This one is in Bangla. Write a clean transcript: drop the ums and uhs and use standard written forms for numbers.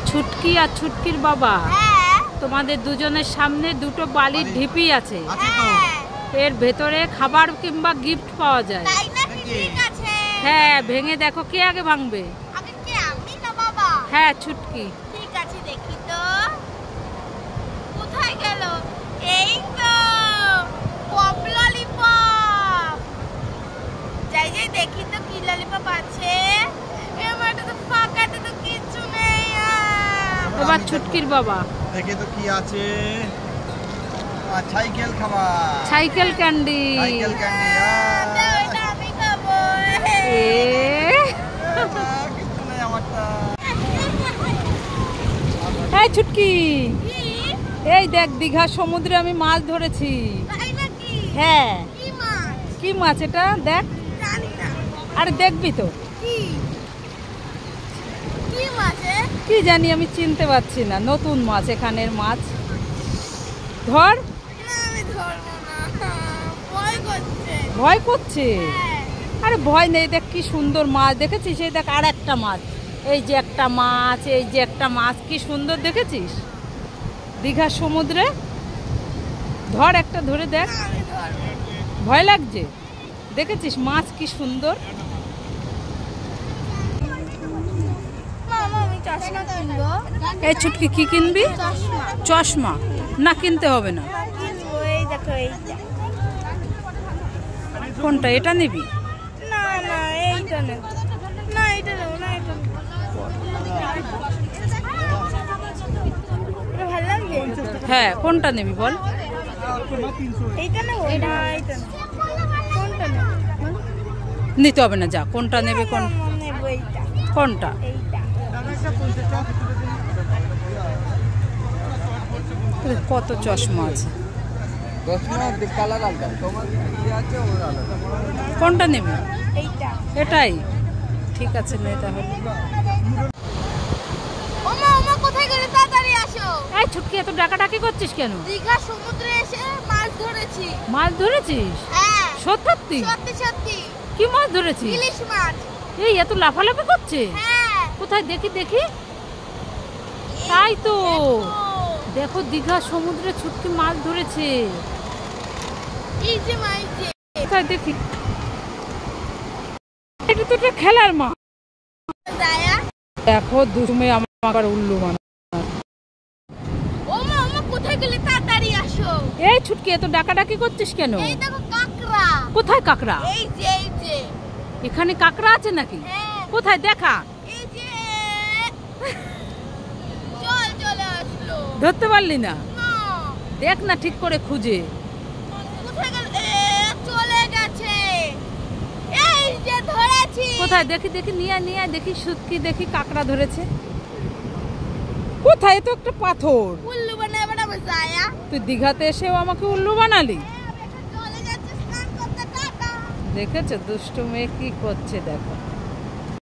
ছুটকি আর ছুটকির বাবা, তোমাদের দুজনের সামনে দুটো বালির ঢিপি আছে। এর ভেতরে খাবার কিংবা গিফট পাওয়া যায়। হ্যাঁ, ভেঙে দেখো কে আগে ভাঙবে। হ্যাঁ, ছুটকি। ঠিক আছে, দেখি তো কোথায় গেল। এই তো পপ ললিপপ। যাই যাই দেখি তো কি ললিপপ আছে। এবারে তো ফাঁকাতে তো কিছু নেই। এবার ছুটকির বাবা দেখে তো কি আছে। সাইকেল খাবার, সাইকেল ক্যান্ডি। সাইকেল ক্যান্ডি আমি খাবো। কিছু নেই আমারটা। এই ছুটকি, এই দেখ দীঘার সমুদ্রে আমি মাছ ধরেছি। হ্যাঁ, কি মাছ এটা দেখ। আরে দেখবি তো কি জানি, আমি চিনতে পারছি না। নতুন মাছ, এখানের মাছ। ধর। ভয় করছে? আরে ভয় নেই, দেখ কি সুন্দর মাছ দেখেছিস। এই দেখ আর একটা মাছ, এই যে একটা মাছ, এই যে একটা মাছ, কি সুন্দর দেখেছিস দীঘার সমুদ্রে। ধর একটা, ধরে দেখ। ভয় লাগছে? দেখেছিস মাছ কি সুন্দর। এই ছুটকি কি কিনবি? চশমা? না, কিনতে হবে না। কোনটা, এটা নিবি? না না, এইটা নেব না, এটা নেব না, এটা ভালো লাগবে। হ্যাঁ, কোনটা নিবি বল। এইটা নেব না, এইটা কোনটা নেব? নিতে হবে না, যা। কোনটা নেবে? কোন নেব? এইটা। কোনটা? এইটা। কত চশমা আছে। কোনটা নেবে? এইটা। এটাই ঠিক আছে, নে তাহলে। ওমা ওমা, কোথায় গেলে? তাড়াতাড়ি আসো। এই ছুটকি, এত ডাকাডাকি করছিস কেন? দীঘা সমুদ্রে এসে মাছ ধরেছি। মাছ ধরেছিস? হ্যাঁ, সত্যি? সত্যি সত্যি। কি মাছ ধরেছিস? ইলিশ মাছ। এই এত লাফালাফি করছে। হ্যাঁ। কোথায় দেখি দেখি। তাই তো, দেখো দীঘা সমুদ্রে ছুটকি মাছ ধরেছে। এই যে মাছ, কোথায় দেখি। এটা তো একটা খেলার মাছ। দেখো দুমে আমার উল্লু বানা। ওমা ওমা, কোথায় গেলে? তাড়াতাড়ি আসো। এই ছুটকি, এত ডাকাডাকি করছিস কেন? এই দেখো কাকড়া। কোথায় কাকড়া? এই যে, এই যে। এখানে কাকড়া আছে নাকি? হ্যাঁ। কোথায় দেখা? এই যে। চলে আসলো। ধরতে পারলি না? না। দেখ না ঠিক করে খুঁজে। কোথায় গেল? চলে গেছে। এই যে ধরেছি। কোথায় দেখি দেখি, নিয়ে নিয়ে দেখি। ছুটকি দেখি কাকড়া ধরেছে। কোথায়? তো একটা পাথর। উল্লু বানাবো যায়া। তুই দীঘাতে এসেও আমাকে উল্লু বানালি। চলে যাচ্ছে স্নান করতে। টাটা। দেখেছো দুষ্টু মেয়ে কি করছে, দেখো।